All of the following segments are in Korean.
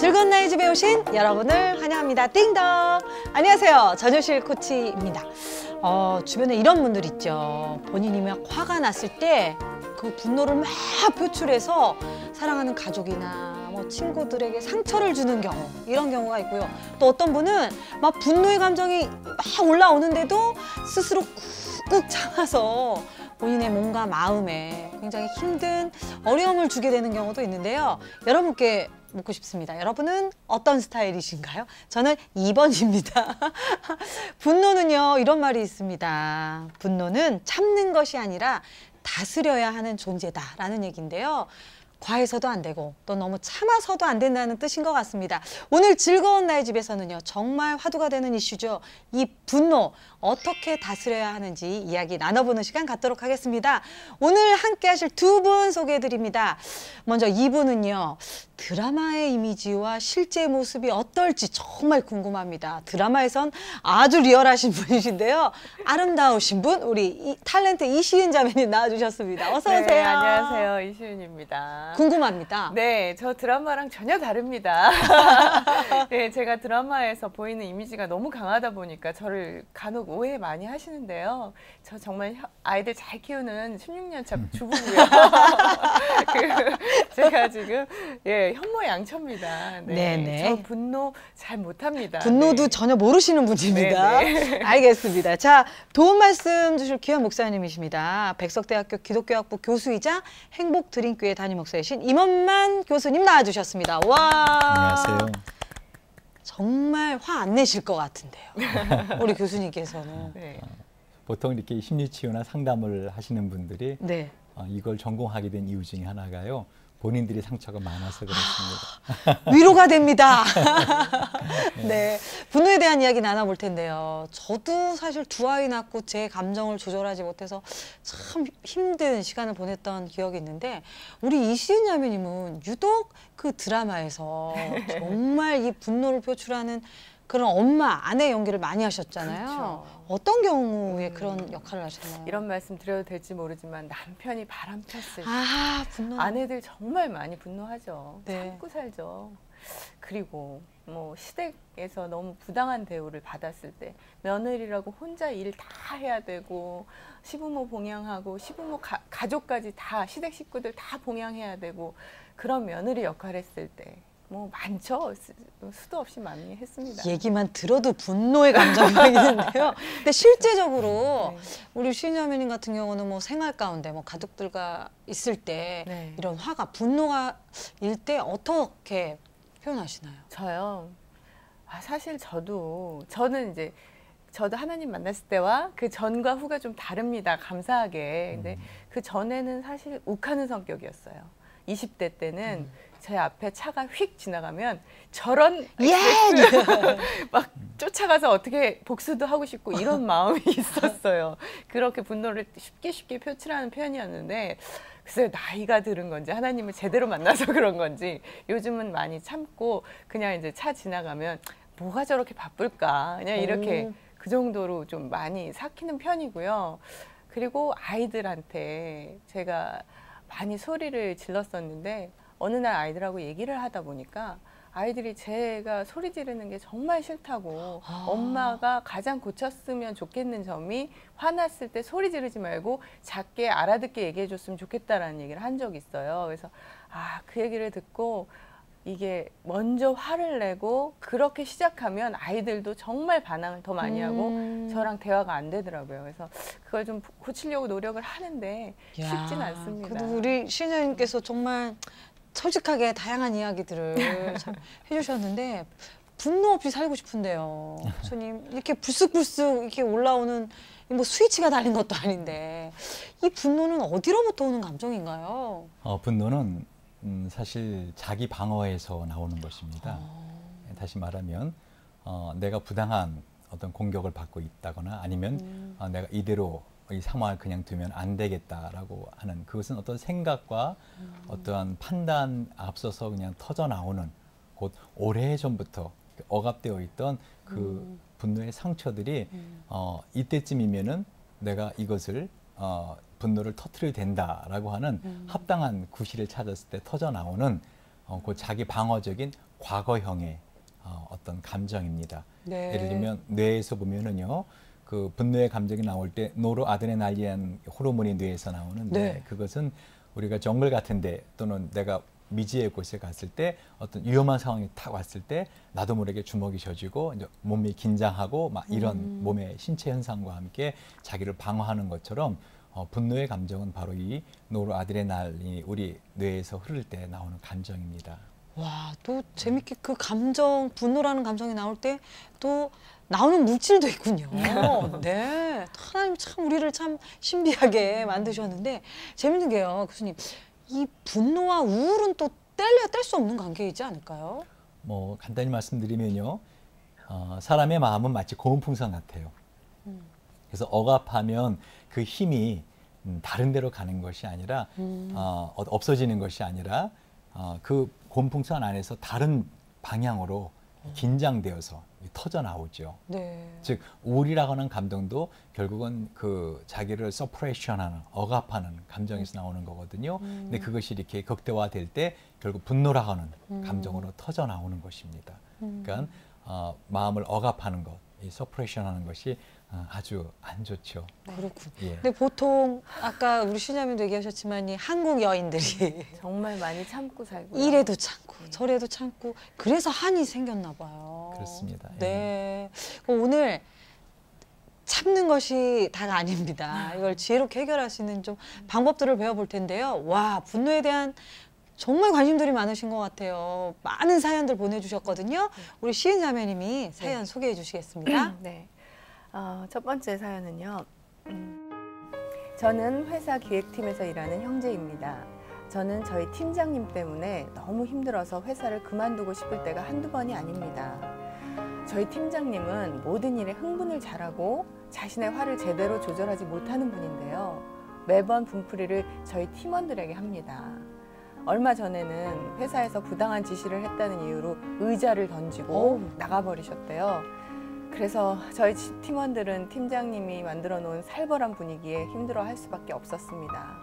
즐거운 나의 집에 오신 여러분을 환영합니다. 띵동! 안녕하세요. 전효실 코치입니다. 주변에 이런 분들 있죠. 본인이 막 화가 났을 때 그 분노를 막 표출해서 사랑하는 가족이나 뭐 친구들에게 상처를 주는 경우, 이런 경우가 있고요. 또 어떤 분은 막 분노의 감정이 막 올라오는데도 스스로 꾹꾹 참아서 본인의 몸과 마음에 굉장히 힘든 어려움을 주게 되는 경우도 있는데요. 여러분께 묻고 싶습니다. 여러분은 어떤 스타일이신가요? 저는 2번입니다. 분노는요, 이런 말이 있습니다. 분노는 참는 것이 아니라 다스려야 하는 존재다라는 얘기인데요. 과해서도 안 되고 또 너무 참아서도 안 된다는 뜻인 것 같습니다. 오늘 즐거운 나의 집에서는요, 정말 화두가 되는 이슈죠. 이 분노 어떻게 다스려야 하는지 이야기 나눠보는 시간 갖도록 하겠습니다. 오늘 함께 하실 두 분 소개해드립니다. 먼저 이분은요, 드라마의 이미지와 실제 모습이 어떨지 정말 궁금합니다. 드라마에선 아주 리얼하신 분이신데요. 아름다우신 분, 우리 탤런트 이시은 자매님 나와주셨습니다. 어서 오세요. 네, 안녕하세요. 이시은입니다. 궁금합니다. 네, 저 드라마랑 전혀 다릅니다. 네, 제가 드라마에서 보이는 이미지가 너무 강하다 보니까 저를 간혹 오해 많이 하시는데요. 저 정말 아이들 잘 키우는 16년 차 주부고요. 제가 지금 현모양처입니다. 네, 네네. 저 분노 잘 못합니다. 분노도 네. 전혀 모르시는 분입니다. 네네. 알겠습니다. 자, 도움 말씀 주실 귀한 목사님이십니다. 백석대학교 기독교학부 교수이자 행복드림교회 담임 목사이신 임원만 교수님 나와주셨습니다. 와. 안녕하세요. 정말 화 안 내실 것 같은데요. 우리 교수님께서는. 네. 보통 이렇게 심리치유나 상담을 하시는 분들이 네. 이걸 전공하게 된 이유 중에 하나가요. 본인들이 상처가 많아서 그렇습니다. 위로가 됩니다. 네, 분노에 대한 이야기 나눠볼 텐데요. 저도 사실 두 아이 낳고 제 감정을 조절하지 못해서 참 힘든 시간을 보냈던 기억이 있는데, 우리 이시은 자매님은 유독 그 드라마에서 정말 이 분노를 표출하는 그런 엄마, 아내 연기를 많이 하셨잖아요. 그렇죠. 어떤 경우에 그런 역할을 하셨나요? 이런 말씀 드려도 될지 모르지만 남편이 바람 폈을 때 분노. 아내들 정말 많이 분노하죠. 네. 참고 살죠. 그리고 뭐 시댁에서 너무 부당한 대우를 받았을 때 며느리라고 혼자 일 다 해야 되고, 시부모 봉양하고 시부모 가족까지 다, 시댁 식구들 다 봉양해야 되고, 그런 며느리 역할 했을 때 뭐 많죠. 수도 없이 많이 했습니다. 얘기만 들어도 분노의 감정이 있는데요. 근데 실제적으로 네. 우리 시인자매님 같은 경우는 뭐 생활 가운데 뭐 가족들과 있을 때 네. 이런 화가, 분노가 일 때 어떻게 표현하시나요? 저요. 사실 저는 이제 저도 하나님 만났을 때와 그 전과 후가 좀 다릅니다. 감사하게. 근데 그 전에는 사실 욱하는 성격이었어요. 20대 때는 제 앞에 차가 휙 지나가면 저런 막 쫓아가서 어떻게 복수도 하고 싶고 이런 마음이 있었어요. 그렇게 분노를 쉽게 표출하는 편이었는데, 글쎄요, 나이가 들은 건지 하나님을 제대로 만나서 그런 건지 요즘은 많이 참고 그냥 이제 차 지나가면 뭐가 저렇게 바쁠까, 그냥 이렇게 그 정도로 좀 많이 삭히는 편이고요. 그리고 아이들한테 제가 많이 소리를 질렀었는데, 어느 날 아이들하고 얘기를 하다 보니까 아이들이 제가 소리 지르는 게 정말 싫다고, 엄마가 가장 고쳤으면 좋겠는 점이 화났을 때 소리 지르지 말고 작게 알아듣게 얘기해 줬으면 좋겠다라는 얘기를 한 적이 있어요. 그래서 그 얘기를 듣고, 이게 먼저 화를 내고 그렇게 시작하면 아이들도 정말 반항을 더 많이 하고 저랑 대화가 안 되더라고요. 그래서 그걸 좀 고치려고 노력을 하는데 쉽진 않습니다. 그래도 우리 시인자님께서 정말 솔직하게 다양한 이야기들을 참 해주셨는데, 분노 없이 살고 싶은데요. 주님, 이렇게 불쑥불쑥 이렇게 올라오는 뭐 스위치가 달린 것도 아닌데, 이 분노는 어디로부터 오는 감정인가요? 분노는 사실 자기 방어에서 나오는 것입니다. 다시 말하면 내가 부당한 어떤 공격을 받고 있다거나, 아니면 내가 이대로 이 상황을 그냥 두면 안 되겠다라고 하는, 그것은 어떤 생각과 어떠한 판단 앞서서 그냥 터져 나오는, 곧 오래전부터 억압되어 있던 그 분노의 상처들이 이때쯤이면은 내가 이것을 분노를 터뜨려야 된다라고 하는 합당한 구실을 찾았을 때 터져 나오는 그 자기 방어적인 과거형의 어떤 감정입니다. 네. 예를 들면 뇌에서 보면은요, 그 분노의 감정이 나올 때 노르아드레날린 호르몬이 뇌에서 나오는데 네. 그것은 우리가 정글 같은데 또는 내가 미지의 곳에 갔을 때 어떤 위험한 상황이 탁 왔을 때 나도 모르게 주먹이 져지고 이제 몸이 긴장하고 막 이런 몸의 신체 현상과 함께 자기를 방어하는 것처럼 분노의 감정은 바로 이 노르아드레날린이 우리 뇌에서 흐를 때 나오는 감정입니다. 와, 또 재밌게 그 감정, 분노라는 감정이 나올 때 또 나오는 물질도 있군요. 네. 하나님 참 우리를 참 신비하게 만드셨는데 재밌는 게요, 교수님. 이 분노와 우울은 또 뗄래야 뗄 수 없는 관계이지 않을까요? 뭐 간단히 말씀드리면요, 사람의 마음은 마치 고온풍선 같아요. 그래서 억압하면 그 힘이 다른 데로 가는 것이 아니라 없어지는 것이 아니라 그 고온풍선 안에서 다른 방향으로 긴장되어서 터져 나오죠. 네. 즉 우울이라고 하는 감정도 결국은 그 자기를 서프레션하는 억압하는 감정에서 나오는 거거든요. 근데 그것이 이렇게 극대화될 때 결국 분노라고 하는 감정으로 터져 나오는 것입니다. 그러니까 마음을 억압하는 것, 이 서프레션하는 것이 아주 안 좋죠. 그렇군. 예. 근데 보통 아까 우리 신자님도 얘기하셨지만 이 한국 여인들이 정말 많이 참고 살고요. 이래도 참고 네. 저래도 참고 그래서 한이 생겼나 봐요. 그렇습니다. 네. 오늘 참는 것이 다가 아닙니다. 이걸 지혜롭게 해결할 수 있는 좀 방법들을 배워볼 텐데요. 와, 분노에 대한 정말 관심들이 많으신 것 같아요. 많은 사연들 보내주셨거든요. 우리 시인 자매님이 사연 소개해 주시겠습니다. 네. 첫 번째 사연은요. 저는 회사 기획팀에서 일하는 형제입니다. 저는 저희 팀장님 때문에 너무 힘들어서 회사를 그만두고 싶을 때가 한두 번이 아닙니다. 저희 팀장님은 모든 일에 흥분을 잘하고 자신의 화를 제대로 조절하지 못하는 분인데요. 매번 분풀이를 저희 팀원들에게 합니다. 얼마 전에는 회사에서 부당한 지시를 했다는 이유로 의자를 던지고 나가버리셨대요. 그래서 저희 팀원들은 팀장님이 만들어 놓은 살벌한 분위기에 힘들어할 수밖에 없었습니다.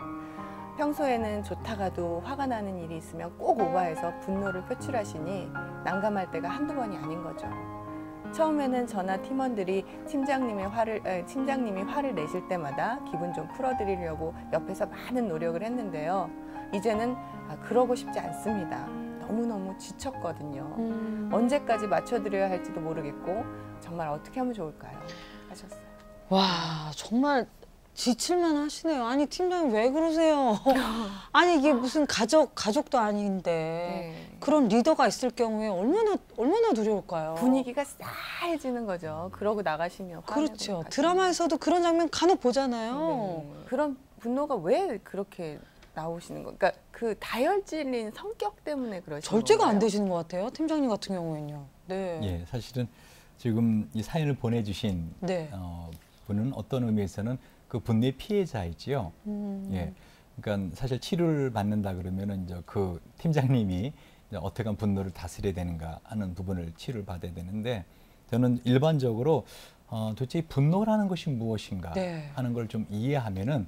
평소에는 좋다가도 화가 나는 일이 있으면 꼭 오버해서 분노를 표출하시니 난감할 때가 한두 번이 아닌 거죠. 처음에는 저나 팀원들이 팀장님이 화를 내실 때마다 기분 좀 풀어드리려고 옆에서 많은 노력을 했는데요. 이제는 그러고 싶지 않습니다. 너무너무 지쳤거든요. 언제까지 맞춰드려야 할지도 모르겠고 정말 어떻게 하면 좋을까요? 하셨어요. 와, 정말 지칠만 하시네요. 아니, 팀장님 왜 그러세요? 아니, 이게 무슨 가족도 아닌데 그런 리더가 있을 경우에 얼마나 두려울까요? 분위기가 싸해지는 거죠. 그러고 나가시면. 그렇죠. 드라마에서도 그런 장면 간혹 보잖아요. 네. 그런 분노가 왜 그렇게 나오시는 거? 그러니까 그 다혈질인 성격 때문에 그러시는 절제가 건가요? 안 되시는 것 같아요. 팀장님 같은 경우에는요. 네. 예, 사실은 지금 이 사연을 보내주신 네. 분은 어떤 의미에서는 그 분노의 피해자이지요. 예, 그러니까 사실 치료를 받는다 그러면은 이제 그 팀장님이 이제 어떻게 하면 분노를 다스려야 되는가 하는 부분을 치료를 받아야 되는데 저는 일반적으로 도대체 분노라는 것이 무엇인가 네. 하는 걸 좀 이해하면은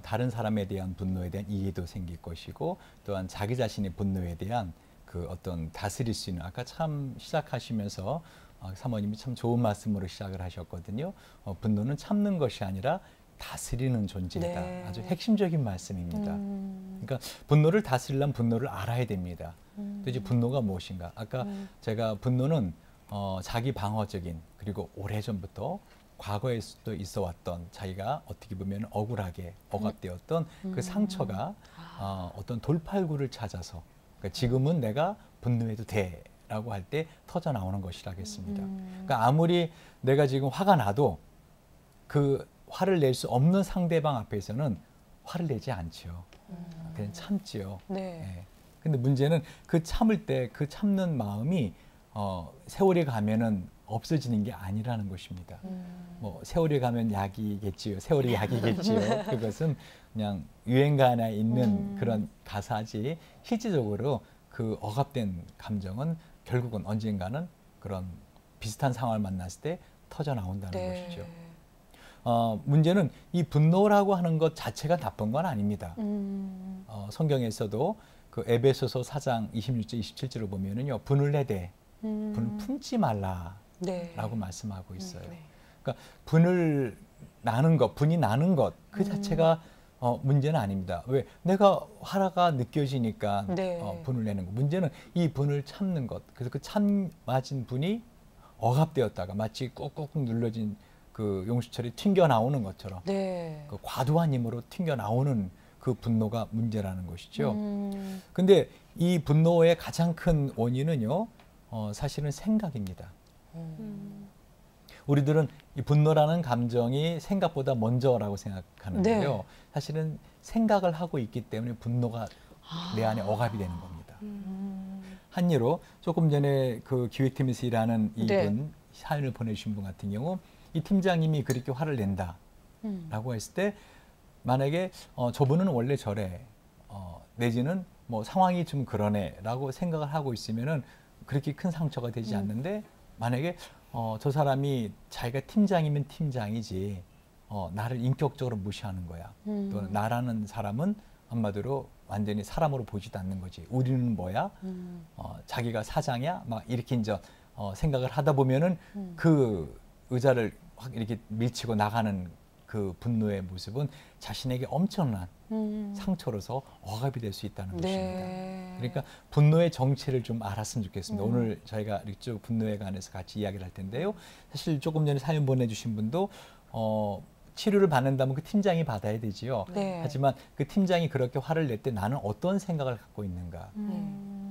다른 사람에 대한 분노에 대한 이해도 생길 것이고 또한 자기 자신의 분노에 대한 그 어떤 다스릴 수 있는 아까 참 시작하시면서 사모님이 참 좋은 말씀으로 시작을 하셨거든요. 분노는 참는 것이 아니라 다스리는 존재이다. 네. 아주 핵심적인 말씀입니다. 그러니까 분노를 다스리려면 분노를 알아야 됩니다. 도대체 분노가 무엇인가? 아까 제가 분노는 자기 방어적인 그리고 오래전부터 과거에 또 있어 왔던 자기가 어떻게 보면 억울하게 억압되었던 그 상처가 어떤 돌팔구를 찾아서 그러니까 지금은 내가 분노해도 돼 라고 할 때 터져 나오는 것이라겠습니다. 그러니까 아무리 내가 지금 화가 나도 그 화를 낼 수 없는 상대방 앞에서는 화를 내지 않죠. 그냥 참지요. 네. 예. 근데 문제는 그 참을 때 그 참는 마음이 세월이 가면은 없어지는 게 아니라는 것입니다. 뭐 세월이 가면 약이겠지요. 세월이 약이겠지요. 그것은 그냥 유행가에 있는 그런 가사지 실질적으로 그 억압된 감정은 결국은 언젠가는 그런 비슷한 상황을 만났을 때 터져 나온다는 네. 것이죠. 문제는 이 분노라고 하는 것 자체가 나쁜 건 아닙니다. 성경에서도 그 에베소서 4장 26절 27절을 보면은요. 분을 내되 분을 품지 말라라고 네. 말씀하고 있어요. 네. 그러니까 분을 나는 것, 분이 나는 것 그 자체가 문제는 아닙니다. 왜? 내가 화가 느껴지니까 네. 분을 내는 것. 문제는 이 분을 참는 것. 그래서 그 참아진 분이 억압되었다가 마치 꾹꾹 눌러진 그 용수철이 튕겨 나오는 것처럼 네. 그 과도한 힘으로 튕겨 나오는 그 분노가 문제라는 것이죠. 근데 이 분노의 가장 큰 원인은요, 사실은 생각입니다. 우리들은 이 분노라는 감정이 생각보다 먼저라고 생각하는데요. 네. 사실은 생각을 하고 있기 때문에 분노가 내 안에 억압이 되는 겁니다. 한 예로 조금 전에 그 기획팀에서 일하는 이분 네. 사연을 보내주신 분 같은 경우 이 팀장님이 그렇게 화를 낸다라고 했을 때 만약에 저분은 원래 저래 내지는 뭐 상황이 좀 그러네라고 생각을 하고 있으면은 그렇게 큰 상처가 되지 않는데 만약에 저 사람이 자기가 팀장이면 팀장이지 나를 인격적으로 무시하는 거야. 또 나라는 사람은 한마디로 완전히 사람으로 보지도 않는 거지. 우리는 뭐야? 자기가 사장이야? 막 이렇게 이제 생각을 하다 보면은 그 의자를 확 이렇게 밀치고 나가는 그 분노의 모습은 자신에게 엄청난 상처로서 억압이 될 수 있다는 것입니다. 네. 그러니까 분노의 정체를 좀 알았으면 좋겠습니다. 오늘 저희가 이쪽 분노에 관해서 같이 이야기를 할 텐데요. 사실 조금 전에 사연 보내주신 분도 치료를 받는다면 그 팀장이 받아야 되지요. 네. 하지만 그 팀장이 그렇게 화를 낼 때 나는 어떤 생각을 갖고 있는가.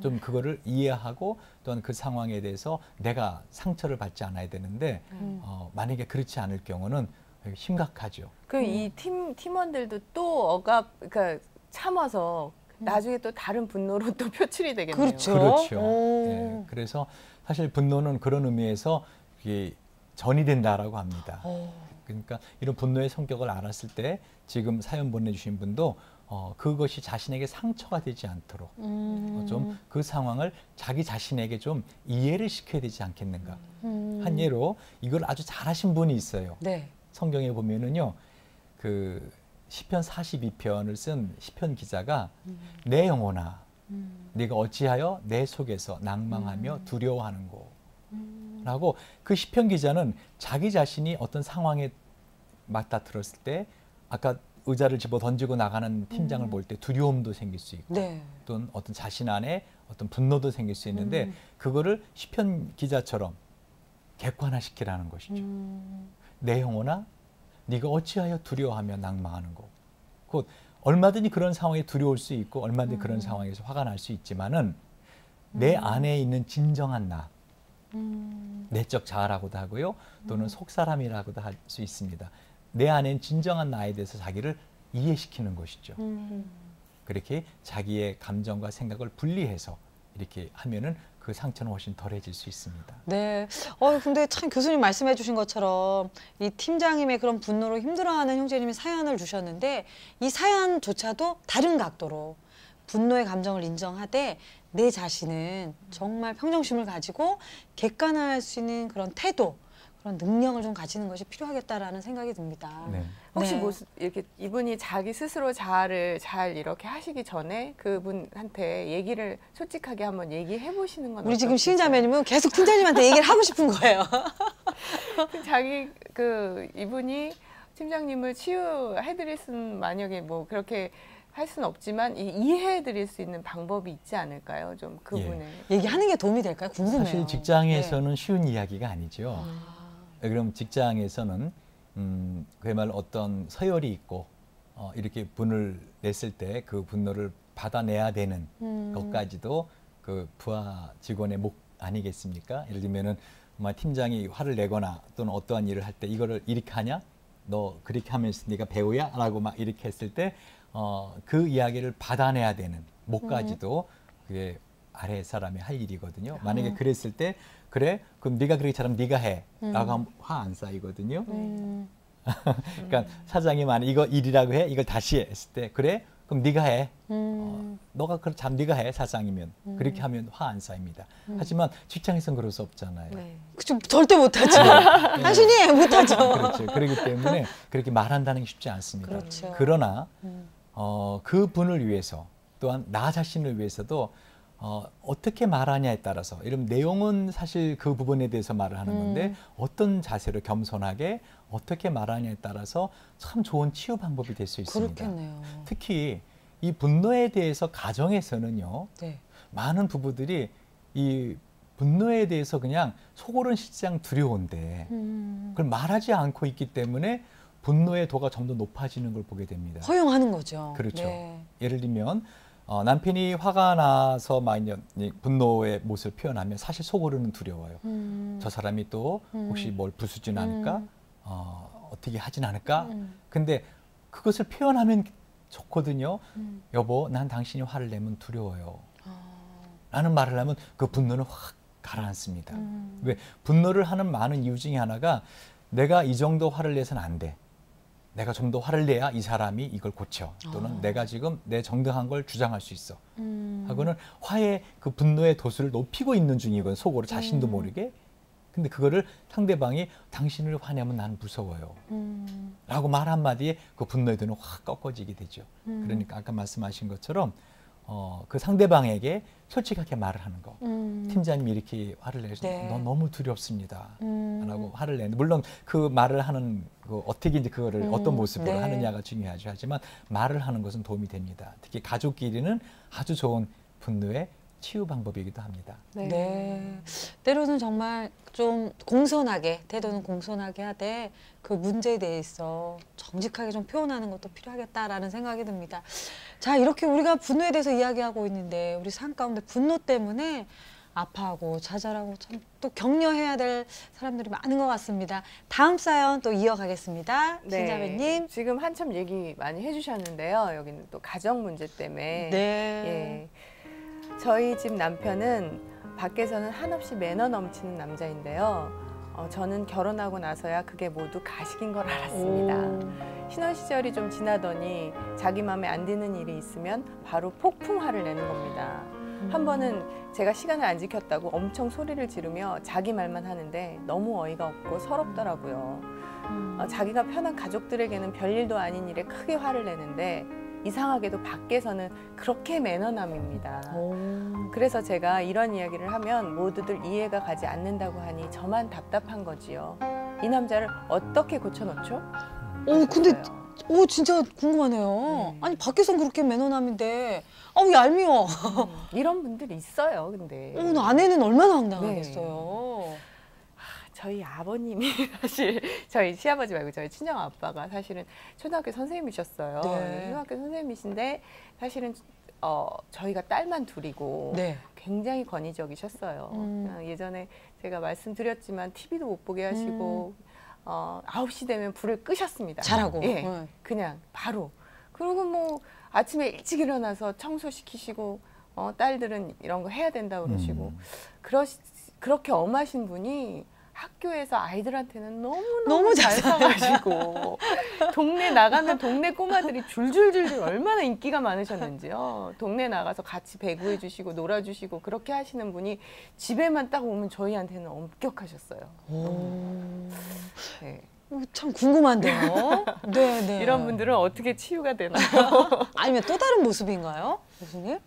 좀 그거를 이해하고 또는 그 상황에 대해서 내가 상처를 받지 않아야 되는데 만약에 그렇지 않을 경우는 심각하죠. 그 이 팀원들도 또 그러니까 참아서 나중에 또 다른 분노로 또 표출이 되겠네요. 그렇죠. 그렇죠. 오. 예, 그래서 사실 분노는 그런 의미에서 이게 전이 된다라고 합니다. 그러니까 이런 분노의 성격을 알았을 때 지금 사연 보내주신 분도 그것이 자신에게 상처가 되지 않도록 좀 그 상황을 자기 자신에게 좀 이해를 시켜야 되지 않겠는가. 한 예로 이걸 아주 잘하신 분이 있어요. 네. 성경에 보면은요, 그 시편 42편을 쓴 시편 기자가 내 영혼아, 네가 어찌하여 내 속에서 낭망하며 두려워하는고. 라고 그 시편 기자는 자기 자신이 어떤 상황에 맞닥뜨렸을 때 아까 의자를 집어 던지고 나가는 팀장을 볼 때 두려움도 생길 수 있고 네. 또는 어떤 자신 안에 어떤 분노도 생길 수 있는데 그거를 시편 기자처럼 객관화시키라는 것이죠. 내 영혼아 네가 어찌하여 두려워하며 낭망하는고. 곧 얼마든지 그런 상황에 두려울 수 있고 얼마든지 그런 상황에서 화가 날 수 있지만은 내 안에 있는 진정한 나, 내적 자아라고도 하고요. 또는 속사람이라고도 할 수 있습니다. 내 안엔 진정한 나에 대해서 자기를 이해시키는 것이죠. 그렇게 자기의 감정과 생각을 분리해서 이렇게 하면은 그 상처는 훨씬 덜해질 수 있습니다. 네. 근데 참 교수님 말씀해 주신 것처럼 이 팀장님의 그런 분노로 힘들어하는 형제님이 사연을 주셨는데 이 사연조차도 다른 각도로 분노의 감정을 인정하되 내 자신은 정말 평정심을 가지고 객관화할 수 있는 그런 태도, 그런 능력을 좀 가지는 것이 필요하겠다라는 생각이 듭니다. 네. 혹시 네. 뭐 이렇게 이분이 자기 스스로 자아를 잘 이렇게 하시기 전에 그분한테 얘기를 솔직하게 한번 얘기해 보시는 건 우리 지금 어떠실까요? 시인자매님은 계속 팀장님한테 얘기를 하고 싶은 거예요. 자기 이분이 팀장님을 치유해드릴 수는 만약에 뭐 그렇게 할 수는 없지만 이해해드릴 수 있는 방법이 있지 않을까요? 좀 그분의 얘기하는 게 도움이 될까요? 궁금해요. 사실 직장에서는 쉬운 이야기가 아니죠. 그럼 직장에서는 그야말로 어떤 서열이 있고 이렇게 분을 냈을 때 그 분노를 받아내야 되는 것까지도 그 부하 직원의 목 아니겠습니까? 예를 들면은 팀장이 화를 내거나 또는 어떠한 일을 할 때 이거를 이렇게 하냐? 너 그렇게 하면서 네가 배우야? 라고 막 이렇게 했을 때 그 이야기를 받아내야 되는 목까지도 그게 아래 사람이 할 일이거든요. 만약에 그랬을 때 그래? 그럼 네가 그렇게 잘하면 네가 해. 라고 하면 화 안 쌓이거든요. 그러니까 사장이 만약 이거 일이라고 해? 이걸 다시 해. 했을 때 그래? 그럼 네가 해. 너가 그럼 네가 해. 사장이면. 그렇게 하면 화 안 쌓입니다. 하지만 직장에서는 그럴 수 없잖아요. 네. 좀 절대 못하죠. 당신이 못하죠. 그렇죠. 그렇기 때문에 그렇게 말한다는 게 쉽지 않습니다. 그렇죠. 그러나 그 분을 위해서 또한 나 자신을 위해서도 어떻게 말하냐에 따라서 이런 내용은 사실 그 부분에 대해서 말을 하는 건데 어떤 자세로 겸손하게 어떻게 말하냐에 따라서 참 좋은 치유 방법이 될 수 있습니다. 그렇겠네요. 특히 이 분노에 대해서 가정에서는요. 네. 많은 부부들이 이 분노에 대해서 그냥 속으로는 실상 두려운데 그걸 말하지 않고 있기 때문에 분노의 도가 좀 더 높아지는 걸 보게 됩니다. 허용하는 거죠. 그렇죠. 네. 예를 들면 남편이 화가 나서 막 분노의 모습을 표현하면 사실 속으로는 두려워요. 저 사람이 또 혹시 뭘 부수진 않을까? 어떻게 하진 않을까? 근데 그것을 표현하면 좋거든요. 여보, 난 당신이 화를 내면 두려워요. 라는 말을 하면 그 분노는 확 가라앉습니다. 왜? 분노를 하는 많은 이유 중에 하나가 내가 이 정도 화를 내서는 안 돼. 내가 좀 더 화를 내야 이 사람이 이걸 고쳐. 또는 내가 지금 내 정당한 걸 주장할 수 있어. 하고는 화의 그 분노의 도수를 높이고 있는 중이거든. 속으로 자신도 모르게. 근데 그거를 상대방이 당신을 화내면 난 무서워요. 라고 말 한마디에 그 분노의 도는 확 꺾어지게 되죠. 그러니까 아까 말씀하신 것처럼 그 상대방에게 솔직하게 말을 하는 거. 팀장님이 이렇게 화를 내서 네. 너 너무 두렵습니다. 라고 화를 내는. 물론 그 말을 하는 어떻게 이제 그거를 어떤 모습으로 네. 하느냐가 중요하죠. 하지만 말을 하는 것은 도움이 됩니다. 특히 가족끼리는 아주 좋은 분노의 치유 방법이기도 합니다. 네. 때로는 정말 좀 공손하게, 태도는 공손하게 하되 그 문제에 대해서 정직하게 좀 표현하는 것도 필요하겠다라는 생각이 듭니다. 자, 이렇게 우리가 분노에 대해서 이야기하고 있는데 우리 삶 가운데 분노 때문에 아파하고 좌절하고 참 또 격려해야 될 사람들이 많은 것 같습니다. 다음 사연 또 이어가겠습니다. 신자매님. 지금 한참 얘기 많이 해주셨는데요. 여기는 또 가정 문제 때문에. 네. 예. 저희 집 남편은 밖에서는 한없이 매너 넘치는 남자인데요. 저는 결혼하고 나서야 그게 모두 가식인 걸 알았습니다. 신혼 시절이 좀 지나더니 자기 마음에 안 드는 일이 있으면 바로 폭풍화를 내는 겁니다. 한 번은 제가 시간을 안 지켰다고 엄청 소리를 지르며 자기 말만 하는데 너무 어이가 없고 서럽더라고요. 자기가 편한 가족들에게는 별일도 아닌 일에 크게 화를 내는데 이상하게도 밖에서는 그렇게 매너남입니다. 그래서 제가 이런 이야기를 하면 모두들 이해가 가지 않는다고 하니 저만 답답한 거지요. 이 남자를 어떻게 고쳐놓죠? 근데 진짜 궁금하네요. 네. 아니 밖에선 그렇게 매너남인데 왜 얄미워. 이런 분들이 있어요. 근데 나 아내는 얼마나 황당하겠어요. 저희 아버님이 사실 저희 시아버지 말고 저희 친정 아빠가 사실은 초등학교 선생님이셨어요. 네. 초등학교 선생님이신데 사실은 저희가 딸만 둘이고 네. 굉장히 권위적이셨어요. 예전에 제가 말씀드렸지만 TV도 못 보게 하시고 9시 되면 불을 끄셨습니다. 잘하고. 예, 그냥 바로. 그리고 뭐 아침에 일찍 일어나서 청소시키시고 딸들은 이런 거 해야 된다 그러시고 그렇게 엄하신 분이 학교에서 아이들한테는 너무 잘 사가지고 동네 나가면 동네 꼬마들이 줄줄줄줄 얼마나 인기가 많으셨는지요. 동네 나가서 같이 배구해 주시고 놀아주시고 그렇게 하시는 분이 집에만 딱 오면 저희한테는 엄격하셨어요. 네. 참 궁금한데요. 네. 이런 분들은 어떻게 치유가 되나요? 아니면 또 다른 모습인가요, 교수님?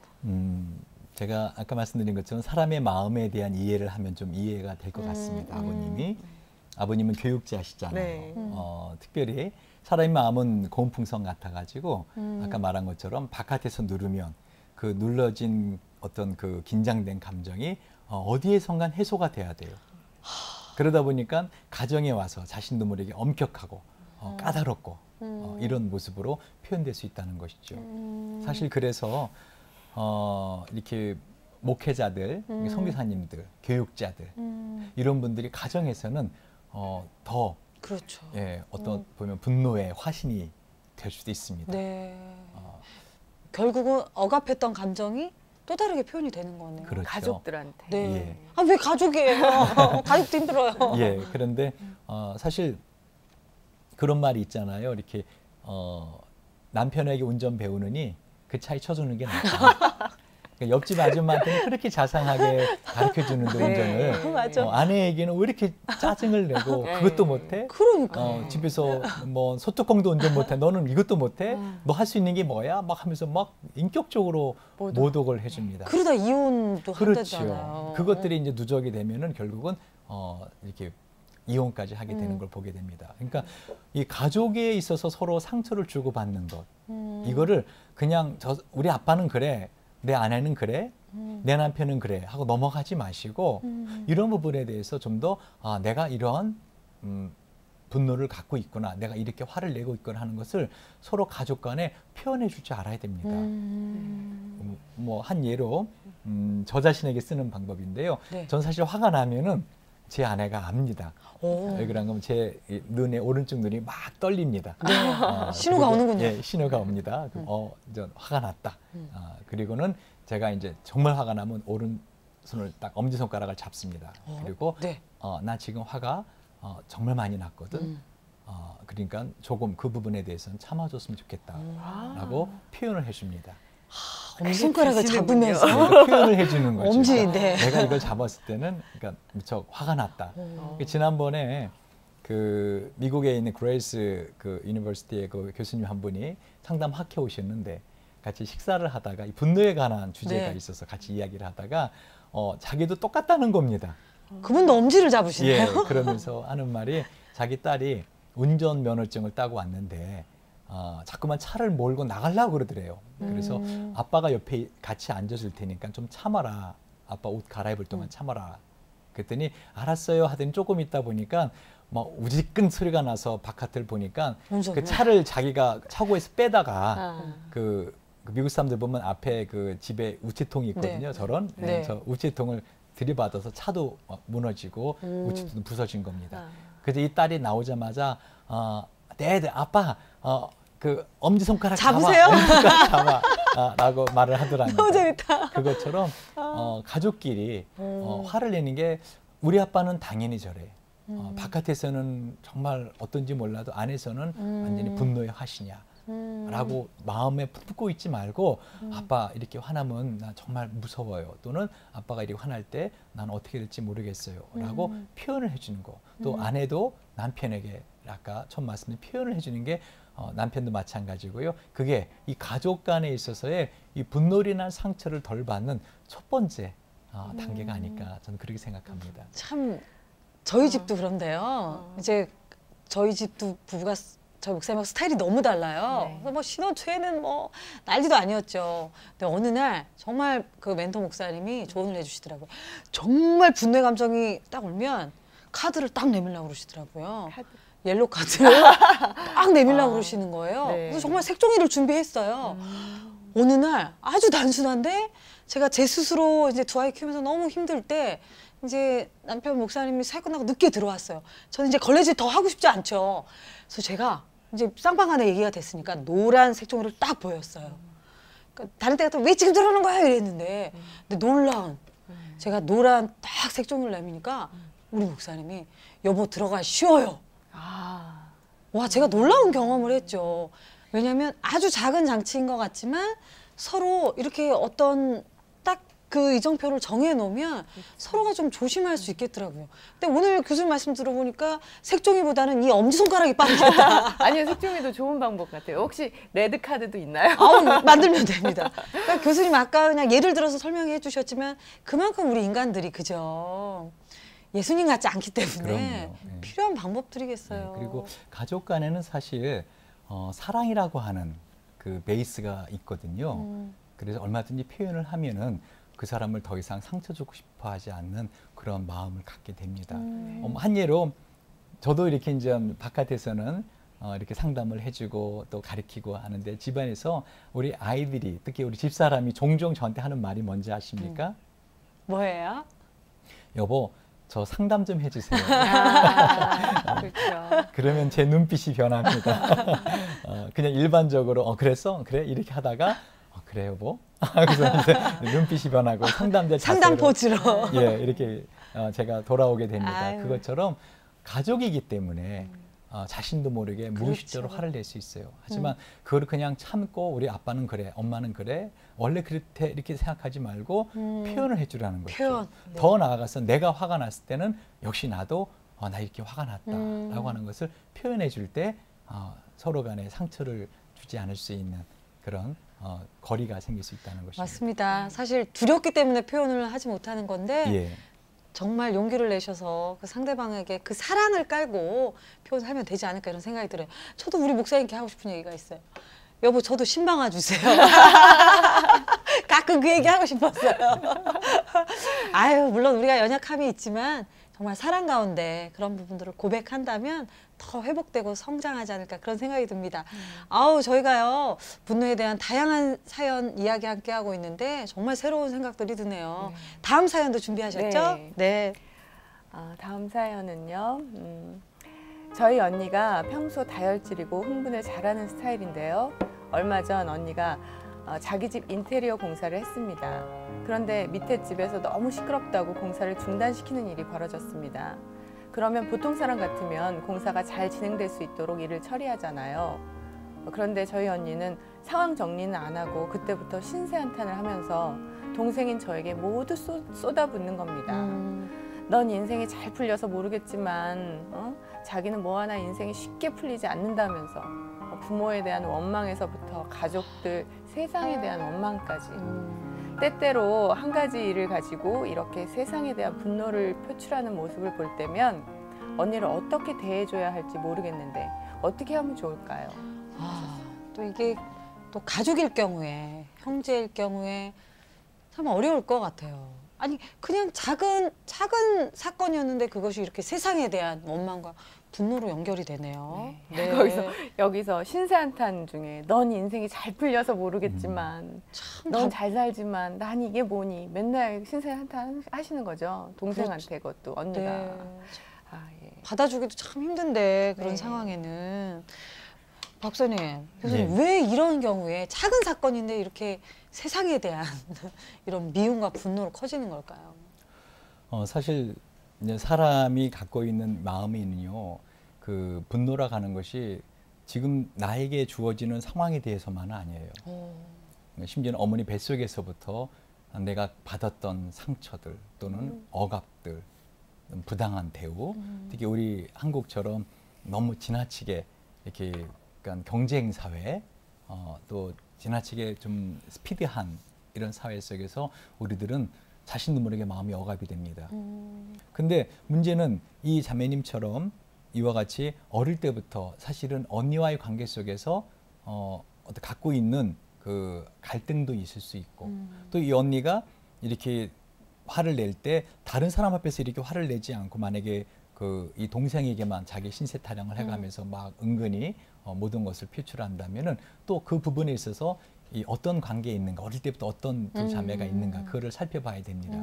제가 아까 말씀드린 것처럼 사람의 마음에 대한 이해를 하면 좀 이해가 될 것 같습니다. 아버님은 교육자시잖아요. 네. 특별히 사람의 마음은 고운풍선 같아가지고 아까 말한 것처럼 바깥에서 누르면 그 눌러진 어떤 그 긴장된 감정이 어디에선간 해소가 돼야 돼요. 그러다 보니까 가정에 와서 자신도 모르게 엄격하고 까다롭고 이런 모습으로 표현될 수 있다는 것이죠. 사실 그래서 이렇게 목회자들, 선교사님들, 교육자들 이런 분들이 가정에서는 더 그렇죠. 어떤 보면 분노의 화신이 될 수도 있습니다. 네. 결국은 억압했던 감정이 또 다르게 표현이 되는 거네요. 그렇죠. 가족들한테. 네. 예. 왜 가족이에요? 가족도 힘들어요. 예. 그런데 사실 그런 말이 있잖아요. 이렇게 남편에게 운전 배우느니 그 차에 쳐주는 게 낫다. 그러니까 옆집 아줌마한테는 그렇게 자상하게 가르쳐주는데 네. 운전을 맞아. 아내에게는 왜 이렇게 짜증을 내고 네. 그것도 못해? 그러니까. 집에서 뭐 소뚜껑도 운전 못해. 너는 이것도 못해? 너 할 수 있는 게 뭐야? 막 하면서 막 인격적으로 모독을 해줍니다. 그러다 이혼도 그렇죠. 한다잖아요. 그것들이 이제 누적이 되면은 결국은 이렇게 이혼까지 하게 되는 음. 걸 보게 됩니다. 그러니까 이 가족에 있어서 서로 상처를 주고받는 것, 음. 이거를 그냥 우리 아빠는 그래, 내 아내는 그래, 내 남편은 그래 하고 넘어가지 마시고 이런 부분에 대해서 좀 더 내가 이런 분노를 갖고 있구나, 내가 이렇게 화를 내고 있구나 하는 것을 서로 가족 간에 표현해 줄 줄 알아야 됩니다. 뭐 한 예로 저 자신에게 쓰는 방법인데요. 네. 전 사실 화가 나면은 제 아내가 압니다. 오. 왜 그런가 하면 제 눈에 오른쪽 눈이 막 떨립니다. 신호가 그리고, 오는군요. 예, 신호가 옵니다. 이제 화가 났다. 그리고는 제가 이제 정말 화가 나면 오른손을 딱 엄지손가락을 잡습니다. 그리고 네. 나 지금 화가 정말 많이 났거든. 그러니까 조금 그 부분에 대해서는 참아줬으면 좋겠다라고 표현을 해줍니다. 엄지손가락을 드시는군요. 잡으면서 그러니까 표현을 해주는 거죠. 엄지, 그러니까 네. 내가 이걸 잡았을 때는 그러니까 무척 화가 났다. 지난번에 그 미국에 있는 그레이스 그 유니버시티의 그 교수님 한 분이 상담학회 오셨는데 같이 식사를 하다가 이 분노에 관한 주제가 네. 있어서 같이 이야기를 하다가 자기도 똑같다는 겁니다. 그분도 엄지를 예, 잡으시네요. 그러면서 하는 말이 자기 딸이 운전 면허증을 따고 왔는데 자꾸만 차를 몰고 나가려고 그러더래요. 그래서 아빠가 옆에 같이 앉아줄 테니까 좀 참아라. 아빠 옷 갈아입을 동안 참아라. 그랬더니 알았어요 하더니 조금 있다 보니까 막 우지끈 소리가 나서 바깥을 보니까 그 차를 자기가 차고에서 빼다가 그 미국 사람들 보면 앞에 그 집에 우체통이 있거든요. 네. 저런 네. 저 우체통을 들이받아서 차도 무너지고 우체통도 부서진 겁니다. 그래서 이 딸이 나오자마자 네, 아빠 그 엄지손가락 잡으세요? 잡아, 엄지손가락 잡아 라고 말을 하더랍니다. 너무 재밌다. 그것처럼 가족끼리 화를 내는 게 우리 아빠는 당연히 저래. 바깥에서는 정말 어떤지 몰라도 안에서는 완전히 분노의 화시냐. 라고 마음에 품고 있지 말고 아빠 이렇게 화나면 나 정말 무서워요. 또는 아빠가 이렇게 화날 때 나는 어떻게 될지 모르겠어요. 라고 표현을 해주는 거. 또 아내도 남편에게 아까 처음 말씀드린 표현을 해주는 게 남편도 마찬가지고요. 그게 이 가족 간에 있어서의 이 분노나 상처를 덜 받는 첫 번째 단계가 아닐까 저는 그렇게 생각합니다. 참 저희 집도 그런데요. 이제 저희 집도 부부가 저희 목사님하고 스타일이 너무 달라요. 네. 그래서 뭐 신혼 초에는 뭐 난리도 아니었죠. 근데 어느 날 정말 그 멘토 목사님이 조언을 해주시더라고요. 정말 분노의 감정이 딱 오면 카드를 딱 내밀라고 그러시더라고요. 옐로 카드를 딱 내밀라고 그러시는 거예요. 네. 그래서 정말 색종이를 준비했어요. 어느 날 아주 단순한데 제가 제 스스로 이제 두 아이 키우면서 너무 힘들 때 이제 남편 목사님이 사회 끝나고 늦게 들어왔어요. 저는 이제 걸레질 더 하고 싶지 않죠. 그래서 제가 이제 쌍방 안에 얘기가 됐으니까 노란 색종이를 딱 보였어요. 그러니까 다른 때 같으면 왜 지금 들어오는 거야 이랬는데 근데 놀라운 제가 노란 딱 색종이를 내미니까 우리 목사님이 여보 들어가 쉬어요. 와 제가 놀라운 경험을 했죠. 왜냐하면 아주 작은 장치인 것 같지만 서로 이렇게 어떤 딱 그 이정표를 정해놓으면 서로가 좀 조심할 수 있겠더라고요. 근데 오늘 교수님 말씀 들어보니까 색종이보다는 이 엄지손가락이 빠르겠다. 아니요, 색종이도 좋은 방법 같아요. 혹시 레드 카드도 있나요? 만들면 됩니다. 그러니까 교수님 아까 그냥 예를 들어서 설명해 주셨지만 그만큼 우리 인간들이 그죠. 예수님 같지 않기 때문에 그럼요. 네. 필요한 방법들이겠어요. 네, 그리고 가족 간에는 사실 사랑이라고 하는 그 베이스가 있거든요. 그래서 얼마든지 표현을 하면은 그 사람을 더 이상 상처 주고 싶어 하지 않는 그런 마음을 갖게 됩니다. 한 예로 저도 이렇게 이제 바깥에서는 이렇게 상담을 해주고 또 가르치고 하는데 집안에서 우리 아이들이 특히 우리 집사람이 종종 저한테 하는 말이 뭔지 아십니까? 뭐예요? 여보, 저 상담 좀 해주세요. 그렇죠. 그러면 제 눈빛이 변합니다. 그냥 일반적으로 그랬어? 그래? 이렇게 하다가 그래 여보? 그래서 이제 눈빛이 변하고 상담자 상담 자세로 포즈로. 예, 이렇게 제가 돌아오게 됩니다. 아유. 그것처럼 가족이기 때문에 자신도 모르게 무의식적으로 그렇죠. 화를 낼 수 있어요. 하지만 그걸 그냥 참고 우리 아빠는 그래, 엄마는 그래, 원래 그렇대 이렇게 생각하지 말고 표현을 해주라는 거죠. 표현. 네. 더 나아가서 내가 화가 났을 때는 역시 나도 나 이렇게 화가 났다라고 하는 것을 표현해 줄 때 서로 간에 상처를 주지 않을 수 있는 그런 거리가 생길 수 있다는 것입니다. 맞습니다. 사실 두렵기 때문에 표현을 하지 못하는 건데 예. 정말 용기를 내셔서 그 상대방에게 그 사랑을 깔고 표현하면 되지 않을까 이런 생각이 들어요. 저도 우리 목사님께 하고 싶은 얘기가 있어요. 여보, 저도 신방아 주세요. 가끔 그 얘기 하고 싶었어요. 아유, 물론 우리가 연약함이 있지만 정말 사랑 가운데 그런 부분들을 고백한다면 더 회복되고 성장하지 않을까 그런 생각이 듭니다. 아우, 저희가요 분노에 대한 다양한 사연 이야기 함께 하고 있는데 정말 새로운 생각들이 드네요. 네. 다음 사연도 준비하셨죠? 네. 네. 다음 사연은요. 저희 언니가 평소 다혈질이고 흥분을 잘하는 스타일인데요. 얼마 전 언니가 자기 집 인테리어 공사를 했습니다. 그런데 밑에 집에서 너무 시끄럽다고 공사를 중단시키는 일이 벌어졌습니다. 그러면 보통 사람 같으면 공사가 잘 진행될 수 있도록 일을 처리하잖아요. 그런데 저희 언니는 상황 정리는 안 하고 그때부터 신세한탄을 하면서 동생인 저에게 모두 쏟아붓는 겁니다. 넌 인생이 잘 풀려서 모르겠지만 자기는 뭐 하나 인생이 쉽게 풀리지 않는다면서 부모에 대한 원망에서부터 가족들, 세상에 대한 원망까지 때때로 한 가지 일을 가지고 이렇게 세상에 대한 분노를 표출하는 모습을 볼 때면 언니를 어떻게 대해줘야 할지 모르겠는데 어떻게 하면 좋을까요? 또 이게 또 가족일 경우에, 형제일 경우에 참 어려울 것 같아요. 아니, 그냥 작은 사건이었는데 그것이 이렇게 세상에 대한 원망과 분노로 연결이 되네요. 네. 네. 여기서 신세한탄 중에 넌 인생이 잘 풀려서 모르겠지만 넌 잘 살지만 난 이게 뭐니 맨날 신세한탄 하시는 거죠. 동생한테 그것도 언니가. 네. 예. 받아주기도 참 힘든데 그런 네. 상황에는 박사님, 교수님, 네. 왜 이런 경우에 작은 사건인데 이렇게 세상에 대한 이런 미움과 분노로 커지는 걸까요? 사실 이제 사람이 갖고 있는 마음에는요, 그 분노라고 하는 것이 지금 나에게 주어지는 상황에 대해서만은 아니에요. 심지어는 어머니 뱃속에서부터 내가 받았던 상처들 또는 억압들, 부당한 대우, 특히 우리 한국처럼 너무 지나치게 이렇게 그러니까 경쟁 사회, 또 지나치게 좀 스피디한 이런 사회 속에서 우리들은 자신도 모르게 마음이 억압이 됩니다. 근데 문제는 이 자매님처럼 이와 같이 어릴 때부터 사실은 언니와의 관계 속에서 갖고 있는 그 갈등도 있을 수 있고 또 이 언니가 이렇게 화를 낼 때 다른 사람 앞에서 이렇게 화를 내지 않고 만약에 이 동생에게만 자기 신세 타령을 해가면서 막 은근히 모든 것을 표출한다면은 또 그 부분에 있어서 이 어떤 관계에 있는가, 어릴 때부터 어떤 두 자매가 있는가, 그거를 살펴봐야 됩니다.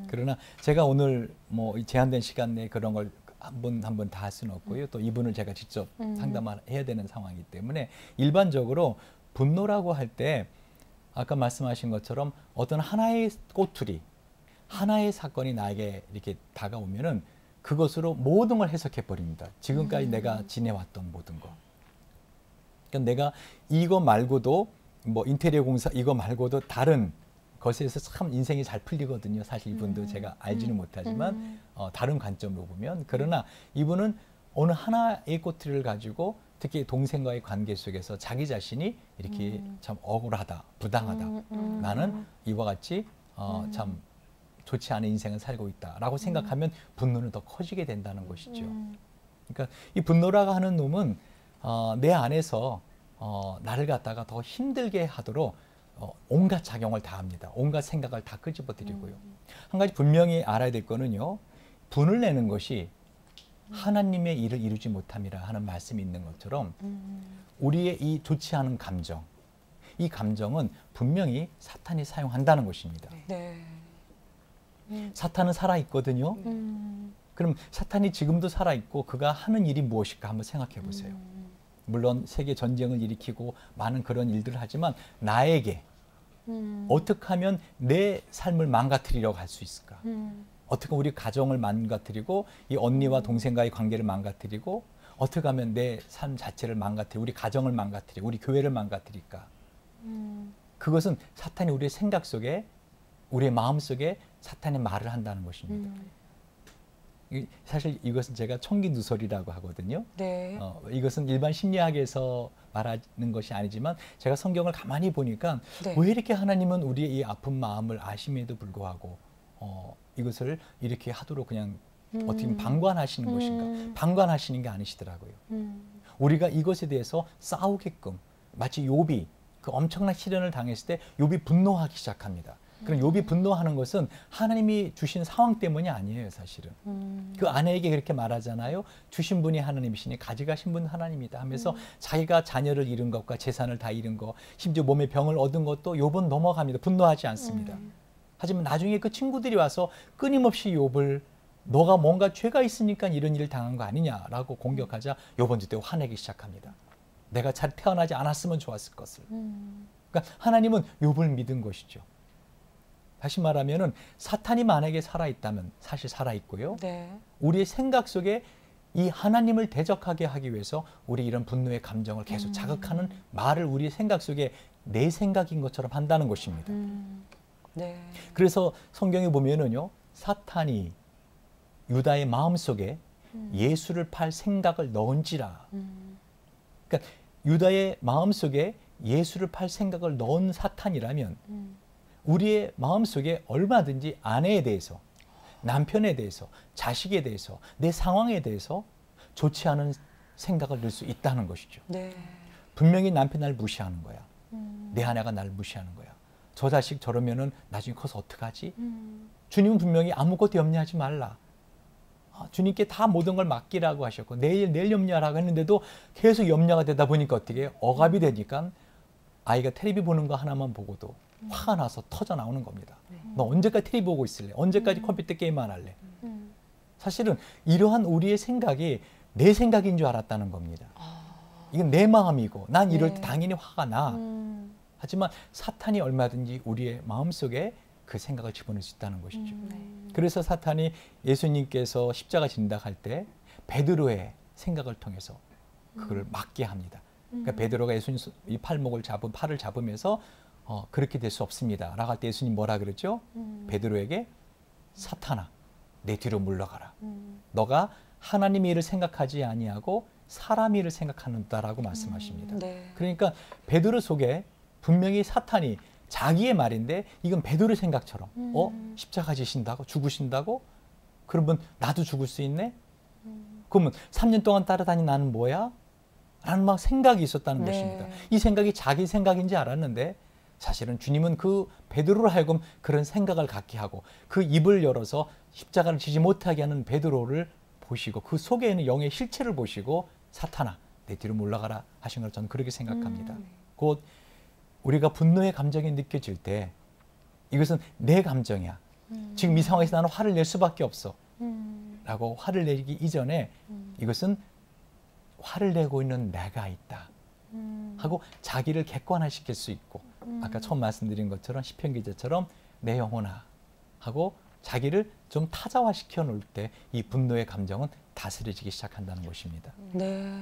그러나 제가 오늘 뭐 제한된 시간 내에 그런 걸 한 번 다 할 수는 없고요. 또 이분을 제가 직접 상담을 해야 되는 상황이기 때문에 일반적으로 분노라고 할 때 아까 말씀하신 것처럼 어떤 하나의 꼬투리, 하나의 사건이 나에게 이렇게 다가오면은 그것으로 모든 걸 해석해 버립니다. 지금까지 내가 지내왔던 모든 거. 그러니까 내가 이거 말고도 뭐 인테리어 공사 이거 말고도 다른 것에서 참 인생이 잘 풀리거든요. 사실 이분도 제가 알지는 못하지만 다른 관점으로 보면. 그러나 이분은 어느 하나의 꼬투리를 가지고 특히 동생과의 관계 속에서 자기 자신이 이렇게 참 억울하다, 부당하다. 나는 이와 같이 참 좋지 않은 인생을 살고 있다라고 생각하면 분노는 더 커지게 된다는 것이죠. 그러니까 이 분노라고 하는 놈은 내 안에서 나를 갖다가 더 힘들게 하도록 온갖 작용을 다 합니다. 온갖 생각을 다 끄집어드리고요. 한 가지 분명히 알아야 될 거는요. 분을 내는 것이 하나님의 일을 이루지 못함이라 하는 말씀이 있는 것처럼 우리의 이 좋지 않은 감정, 이 감정은 분명히 사탄이 사용한다는 것입니다. 네. 사탄은 살아있거든요. 그럼 사탄이 지금도 살아있고 그가 하는 일이 무엇일까 한번 생각해 보세요. 물론 세계 전쟁을 일으키고 많은 그런 일들을 하지만 나에게 어떻게 하면 내 삶을 망가뜨리려고 할 수 있을까? 어떻게 우리 가정을 망가뜨리고 이 언니와 동생과의 관계를 망가뜨리고 어떻게 하면 내 삶 자체를 망가뜨려, 우리 가정을 망가뜨려, 우리 교회를 망가뜨릴까? 그것은 사탄이 우리의 생각 속에, 우리의 마음 속에 사탄의 말을 한다는 것입니다. 사실 이것은 제가 청기누설이라고 하거든요. 네. 이것은 일반 심리학에서 말하는 것이 아니지만 제가 성경을 가만히 보니까 네. 왜 이렇게 하나님은 우리의 이 아픈 마음을 아심에도 불구하고 이것을 이렇게 하도록 그냥 어떻게 보면 방관하시는 것인가? 방관하시는 게 아니시더라고요. 우리가 이것에 대해서 싸우게끔, 마치 욥이 그 엄청난 시련을 당했을 때 욥이 분노하기 시작합니다. 그럼 욥이 분노하는 것은 하나님이 주신 상황 때문이 아니에요, 사실은. 그 아내에게 그렇게 말하잖아요. 주신 분이 하나님이시니 가져가신 분은 하나님이다 하면서 자기가 자녀를 잃은 것과 재산을 다 잃은 것, 심지어 몸에 병을 얻은 것도 욥은 넘어갑니다. 분노하지 않습니다. 하지만 나중에 그 친구들이 와서 끊임없이 욥을 너가 뭔가 죄가 있으니까 이런 일을 당한 거 아니냐라고 공격하자 욥은 그때 화내기 시작합니다. 내가 잘 태어나지 않았으면 좋았을 것을. 그러니까 하나님은 욥을 믿은 것이죠. 다시 말하면은 사탄이 만약에 살아있다면 사실 살아있고요. 네. 우리의 생각 속에 이 하나님을 대적하게 하기 위해서 우리 이런 분노의 감정을 계속 자극하는 말을 우리의 생각 속에 내 생각인 것처럼 한다는 것입니다. 네. 그래서 성경에 보면은요, 사탄이 유다의 마음 속에 예수를 팔 생각을 넣은지라. 그러니까 유다의 마음 속에 예수를 팔 생각을 넣은 사탄이라면 우리의 마음속에 얼마든지 아내에 대해서, 남편에 대해서, 자식에 대해서, 내 상황에 대해서 좋지 않은 생각을 넣을 수 있다는 것이죠. 네. 분명히 남편 날 무시하는 거야. 내 아내가 날 무시하는 거야. 저 자식 저러면은 나중에 커서 어떡하지? 주님은 분명히 아무것도 염려하지 말라. 주님께 다 모든 걸 맡기라고 하셨고 내일 염려하라고 했는데도 계속 염려가 되다 보니까 어떻게 해요? 억압이 되니까 아이가 텔레비 보는 거 하나만 보고도 화가 나서 터져 나오는 겁니다. 너 언제까지 텔레비 보고 있을래? 언제까지 컴퓨터 게임만 할래? 사실은 이러한 우리의 생각이 내 생각인 줄 알았다는 겁니다. 이건 내 마음이고 난 이럴 때 당연히 화가 나. 하지만 사탄이 얼마든지 우리의 마음속에 그 생각을 집어넣을 수 있다는 것이죠. 그래서 사탄이 예수님께서 십자가 진다 할 때 베드로의 생각을 통해서 그걸 막게 합니다. 그러니까 베드로가 예수님 이 팔을 잡으면서 그렇게 될 수 없습니다 라고 할 때 예수님 뭐라 그랬죠? 베드로에게 사탄아 내 뒤로 물러가라. 너가 하나님의 일을 생각하지 아니하고 사람 일을 생각하는다라고 말씀하십니다. 네. 그러니까 베드로 속에 분명히 사탄이 자기의 말인데 이건 베드로 생각처럼 십자가 지신다고? 죽으신다고? 그러면 나도 죽을 수 있네? 그러면 3년 동안 따라다닌 나는 뭐야? 라는 막 생각이 있었다는 것입니다. 이 생각이 자기 생각인지 알았는데 사실은 주님은 그 베드로로 하여금 그런 생각을 갖게 하고 그 입을 열어서 십자가를 지지 못하게 하는 베드로를 보시고 그 속에 있는 영의 실체를 보시고 사탄아 내 뒤로 물러가라 하신 걸 저는 그렇게 생각합니다. 곧 우리가 분노의 감정이 느껴질 때 이것은 내 감정이야. 지금 이 상황에서 나는 화를 낼 수밖에 없어. 라고 화를 내기 이전에 이것은 화를 내고 있는 내가 있다. 하고 자기를 객관화시킬 수 있고 아까 처음 말씀드린 것처럼 시편 기자처럼 내 영혼아 하고 자기를 좀 타자화시켜 놓을 때 이 분노의 감정은 다스려지기 시작한다는 것입니다. 네.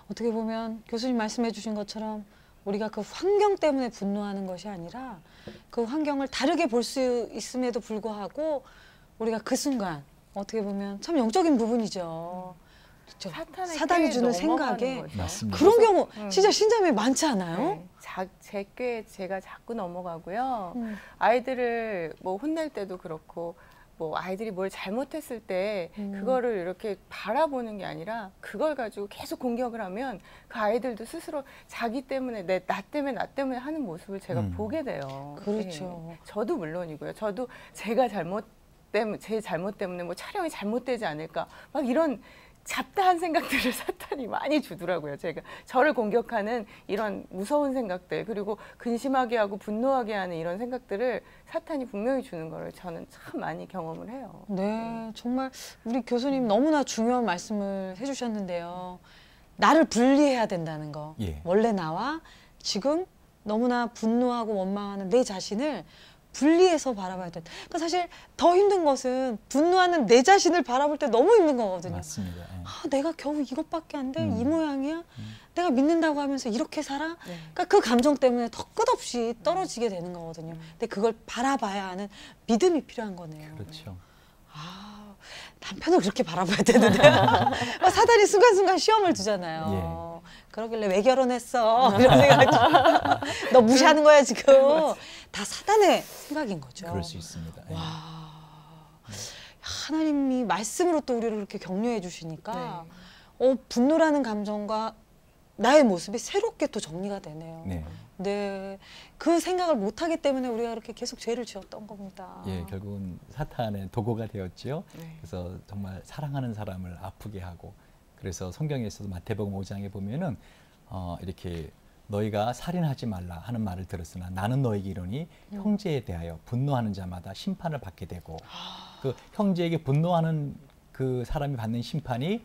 어떻게 보면 교수님 말씀해 주신 것처럼 우리가 그 환경 때문에 분노하는 것이 아니라 그 환경을 다르게 볼 수 있음에도 불구하고 우리가 그 순간 어떻게 보면 참 영적인 부분이죠. 그렇죠? 사단이 주는 생각에 맞습니다. 그런 경우 진짜 신자매 많지 않아요? 네. 제 꾀에 제가 자꾸 넘어가고요. 아이들을 뭐 혼낼 때도 그렇고 뭐 아이들이 뭘 잘못했을 때 그거를 이렇게 바라보는 게 아니라 그걸 가지고 계속 공격을 하면 그 아이들도 스스로 자기 때문에 나 때문에 하는 모습을 제가 보게 돼요. 그렇죠. 네. 저도 물론이고요. 저도 제 잘못 때문에 뭐 촬영이 잘못되지 않을까 막 이런 잡다한 생각들을 사탄이 많이 주더라고요. 저를 공격하는 이런 무서운 생각들 그리고 근심하게 하고 분노하게 하는 이런 생각들을 사탄이 분명히 주는 거를 저는 참 많이 경험을 해요. 네, 정말 우리 교수님 너무나 중요한 말씀을 해주셨는데요. 나를 분리해야 된다는 거. 예. 원래 나와 지금 너무나 분노하고 원망하는 내 자신을 분리해서 바라봐야 돼. 그러니까 사실 더 힘든 것은 분노하는 내 자신을 바라볼 때 너무 힘든 거거든요. 맞습니다. 예. 아, 내가 겨우 이것밖에 안 돼? 이 음. 모양이야? 내가 믿는다고 하면서 이렇게 살아? 네. 그러니까 그 감정 때문에 더 끝없이 떨어지게 되는 거거든요. 근데 그걸 바라봐야 하는 믿음이 필요한 거네요. 그렇죠. 아, 남편을 그렇게 바라봐야 되는데요. 사단이 순간순간 시험을 두잖아요. 그러길래 왜 결혼했어? 이런 생각. 너 무시하는 거야 지금. 다 사단의 생각인 거죠. 그럴 수 있습니다. 예. 와, 하나님이 말씀으로 또 우리를 그렇게 격려해 주시니까 분노라는 감정과 나의 모습이 새롭게 또 정리가 되네요. 네. 네, 그 생각을 못하기 때문에 우리가 그렇게 계속 죄를 지었던 겁니다. 예, 결국은 사탄의 도구가 되었지요. 네. 그래서 정말 사랑하는 사람을 아프게 하고, 그래서 성경에서도 마태복음 5장에 보면은 이렇게 너희가 살인하지 말라 하는 말을 들었으나 나는 너에게 이르니 형제에 대하여 분노하는 자마다 심판을 받게 되고, 그 형제에게 분노하는 그 사람이 받는 심판이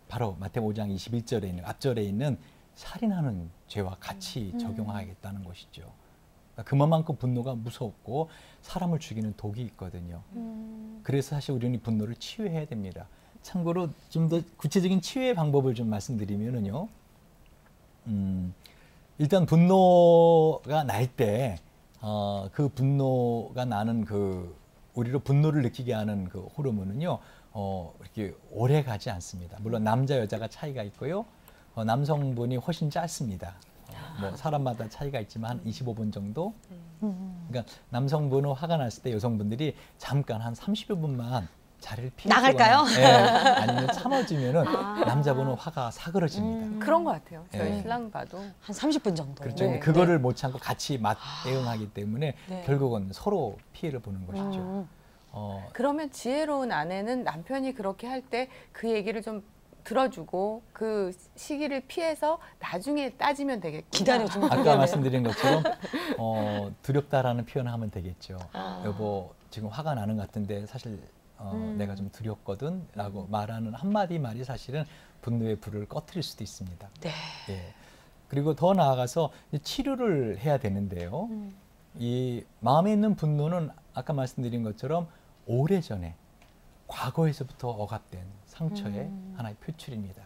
바로 마태복음 5장 21절에 있는 앞절에 있는 살인하는 죄와 같이 적용하겠다는 것이죠. 그러니까 그만큼 분노가 무섭고 사람을 죽이는 독이 있거든요. 그래서 사실 우리는 이 분노를 치유해야 됩니다. 참고로 좀 더 구체적인 치유의 방법을 좀 말씀드리면은요. 일단 분노가 날 때 그 분노가 나는 그 우리로 분노를 느끼게 하는 그 호르몬은요. 이렇게 오래 가지 않습니다. 물론 남자 여자가 차이가 있고요. 남성분이 훨씬 짧습니다. 뭐 사람마다 차이가 있지만 한 25분 정도. 그러니까 남성분은 화가 났을 때 여성분들이 잠깐 한 30여 분만 자리를 피하거나 나갈까요? 예, 아니면 참아주면은 남자분은 화가 사그러집니다. 그런 것 같아요. 저희 네. 신랑 봐도. 한 30분 정도. 그렇죠. 네. 그거를 못 참고 같이 맞대응하기 때문에 네. 결국은 서로 피해를 보는 것이죠. 그러면 지혜로운 아내는 남편이 그렇게 할 때 그 얘기를 좀 들어주고 그 시기를 피해서 나중에 따지면 되겠구나. 기다려주면 아까 말씀드린 것처럼 두렵다라는 표현을 하면 되겠죠. 여보 지금 화가 나는 것 같은데 사실 내가 좀 두렵거든 라고 말하는 한마디 말이 사실은 분노의 불을 꺼트릴 수도 있습니다. 네. 예. 그리고 더 나아가서 치료를 해야 되는데요. 이 마음에 있는 분노는 아까 말씀드린 것처럼 오래전에 과거에서부터 억압된 상처의 하나의 표출입니다.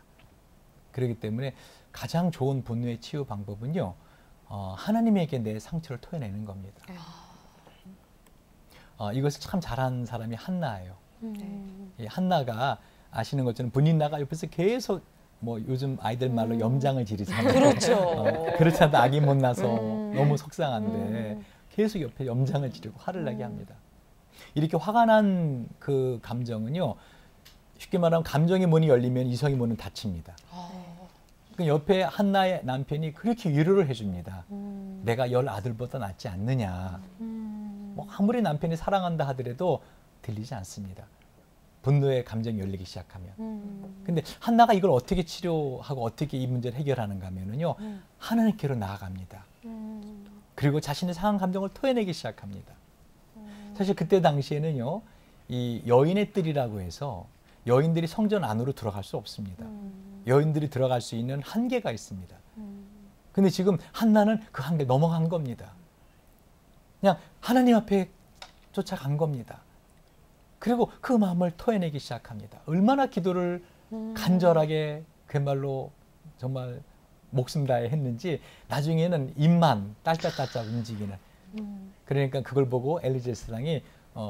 그렇기 때문에 가장 좋은 분노의 치유 방법은요. 하나님에게 내 상처를 토해내는 겁니다. 이것을 참 잘한 사람이 한나예요. 이 한나가 아시는 것처럼 분인나가 옆에서 계속 뭐 요즘 아이들 말로 염장을 지르잖아요. 그렇죠. 그렇지 않아도 악이 못 나서 너무 속상한데 계속 옆에 염장을 지르고 화를 나게 합니다. 이렇게 화가 난 그 감정은요. 쉽게 말하면 감정의 문이 열리면 이성의 문은 닫힙니다. 그 옆에 한나의 남편이 그렇게 위로를 해줍니다. 내가 10 아들보다 낫지 않느냐. 뭐 아무리 남편이 사랑한다 하더라도 들리지 않습니다. 분노의 감정이 열리기 시작하면. 근데 한나가 이걸 어떻게 치료하고 어떻게 이 문제를 해결하는가 하면은요. 하나님께로 나아갑니다. 그리고 자신의 상한 감정을 토해내기 시작합니다. 사실 그때 당시에는요. 이 여인의 뜰이라고 해서 여인들이 성전 안으로 들어갈 수 없습니다. 여인들이 들어갈 수 있는 한계가 있습니다. 근데 지금 한나는 그 한계 넘어간 겁니다. 그냥 하나님 앞에 쫓아간 겁니다. 그리고 그 마음을 토해내기 시작합니다. 얼마나 기도를 간절하게 그야말로 정말 목숨 다해 했는지 나중에는 입만 딸짝딸짝 움직이는. 그러니까 그걸 보고 엘리제스 당이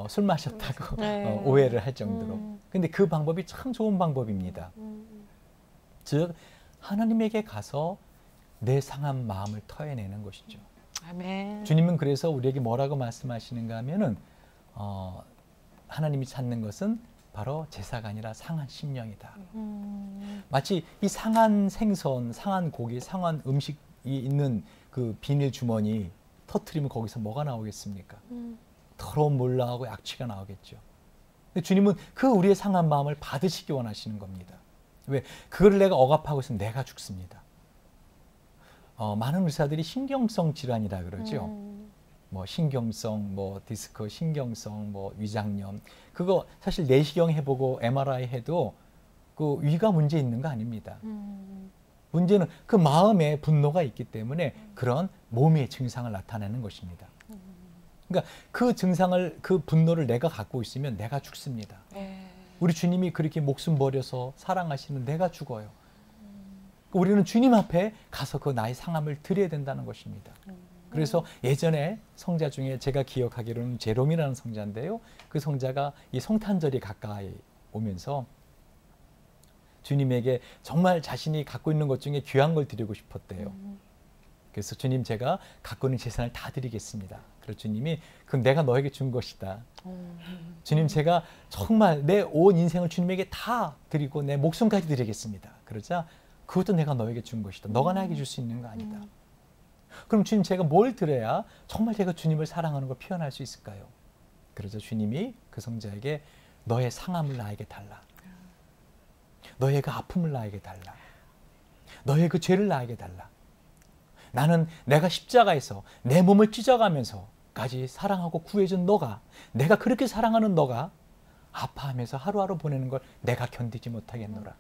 술 마셨다고 네. 오해를 할 정도로. 근데 그 방법이 참 좋은 방법입니다. 즉 하나님에게 가서 내 상한 마음을 토해내는 것이죠. 아멘. 주님은 그래서 우리에게 뭐라고 말씀하시는가 하면은 하나님이 찾는 것은 바로 제사가 아니라 상한 심령이다. 마치 이 상한 생선, 상한 고기, 상한 음식이 있는 그 비닐 주머니 터트리면 거기서 뭐가 나오겠습니까? 더러운 물 나오고 약취가 나오겠죠. 근데 주님은 그 우리의 상한 마음을 받으시기 원하시는 겁니다. 왜? 그걸 내가 억압하고 있으면 내가 죽습니다. 많은 의사들이 신경성 질환이라 그러죠. 뭐 신경성, 뭐 디스크, 신경성, 뭐 위장염. 그거 사실 내시경 해보고 MRI 해도 그 위가 문제 있는 거 아닙니다. 문제는 그 마음에 분노가 있기 때문에 그런 몸의 증상을 나타내는 것입니다. 그러니까 그 증상을, 그 분노를 내가 갖고 있으면 내가 죽습니다. 우리 주님이 그렇게 목숨 버려서 사랑하시는 내가 죽어요. 우리는 주님 앞에 가서 그 나의 상함을 드려야 된다는 것입니다. 그래서 예전에 성자 중에 제가 기억하기로는 제롬이라는 성자인데요. 그 성자가 이 성탄절이 가까이 오면서 주님에게 정말 자신이 갖고 있는 것 중에 귀한 걸 드리고 싶었대요. 그래서 주님, 제가 갖고 있는 재산을 다 드리겠습니다. 그래서 주님이, 그건 내가 너에게 준 것이다. 주님, 제가 정말 내 온 인생을 주님에게 다 드리고 내 목숨까지 드리겠습니다. 그러자, 그것도 내가 너에게 준 것이다. 너가 나에게 줄 수 있는 거 아니다. 그럼 주님, 제가 뭘 드려야 정말 제가 주님을 사랑하는 걸 표현할 수 있을까요? 그러자 주님이 그 성자에게 너의 상함을 나에게 달라. 너의 그 아픔을 나에게 달라. 너의 그 죄를 나에게 달라. 나는 내가 십자가에서 내 몸을 찢어가면서까지 사랑하고 구해준 너가, 내가 그렇게 사랑하는 너가 아파하면서 하루하루 보내는 걸 내가 견디지 못하겠노라.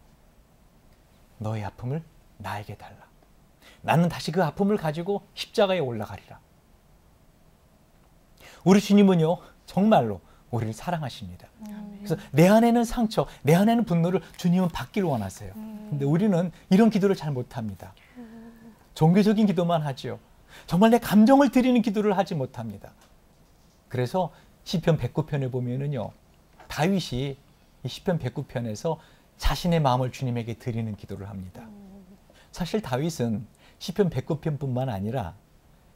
너의 아픔을 나에게 달라. 나는 다시 그 아픔을 가지고 십자가에 올라가리라. 우리 주님은요, 정말로 우리를 사랑하십니다. 그래서 내 안에는 상처, 내 안에는 분노를 주님은 받기를 원하세요. 근데 우리는 이런 기도를 잘 못합니다. 종교적인 기도만 하죠. 정말 내 감정을 드리는 기도를 하지 못합니다. 그래서 시편 109편에 보면은요, 다윗이 이 시편 109편에서 자신의 마음을 주님에게 드리는 기도를 합니다. 사실 다윗은 시편 109편뿐만 아니라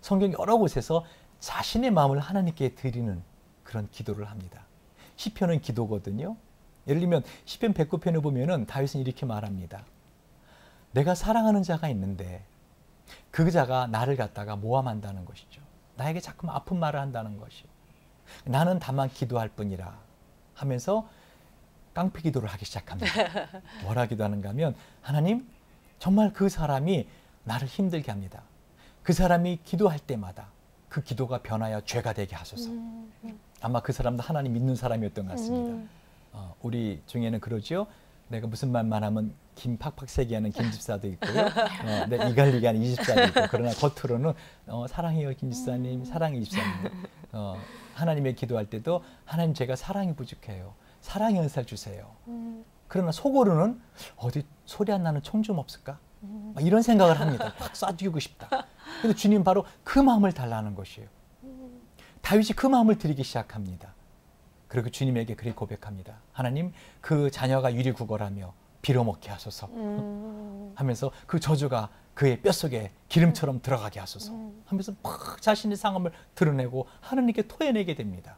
성경 여러 곳에서 자신의 마음을 하나님께 드리는 그런 기도를 합니다. 시편은 기도거든요. 예를 들면 시편 109편에 보면은 다윗은 이렇게 말합니다. 내가 사랑하는 자가 있는데 그 자가 나를 갖다가 모함한다는 것이죠. 나에게 자꾸만 아픈 말을 한다는 것이. 나는 다만 기도할 뿐이라 하면서 깡패 기도를 하기 시작합니다. 뭐라 기도하는가 하면, 하나님, 정말 그 사람이 나를 힘들게 합니다. 그 사람이 기도할 때마다 그 기도가 변하여 죄가 되게 하소서. 아마 그 사람도 하나님 믿는 사람이었던 것 같습니다. 우리 중에는 그러죠. 내가 무슨 말만 하면 김 팍팍 세게 하는 김 집사도 있고요. 내가 이갈리게 하는 이 집사도 있고. 그러나 겉으로는 사랑해요 김 집사님, 사랑해 집사님. 하나님의 기도할 때도 하나님, 제가 사랑이 부족해요. 사랑의 은사를 주세요. 그러나 속으로는 어디 소리 안 나는 총 좀 없을까? 이런 생각을 합니다. 확 쏴주고 싶다. 근데 주님 바로 그 마음을 달라는 것이에요. 다윗이 그 마음을 드리기 시작합니다. 그리고 주님에게 그렇게 고백합니다. 하나님, 그 자녀가 유리구걸하며 빌어먹게 하소서 하면서 그 저주가 그의 뼛속에 기름처럼 들어가게 하소서 하면서 막 자신의 상함을 드러내고 하나님께 토해내게 됩니다.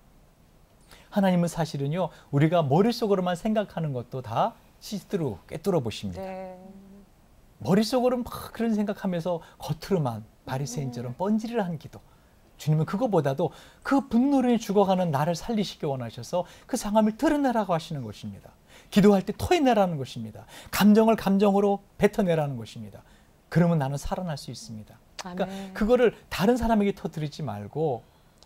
하나님은 사실은요, 우리가 머릿속으로만 생각하는 것도 다 시스루 꿰뚫어 보십니다. 머릿속으로 막 그런 생각하면서 겉으로만 바리새인처럼 뻔질을 기도. 주님은 그거보다도 그 분노로 죽어가는 나를 살리시기 원하셔서 그 상함을 드러내라고 하시는 것입니다. 기도할 때 토해내라는 것입니다. 감정을 감정으로 뱉어내라는 것입니다. 그러면 나는 살아날 수 있습니다. 그러니까 그거를 다른 사람에게 터뜨리지 말고,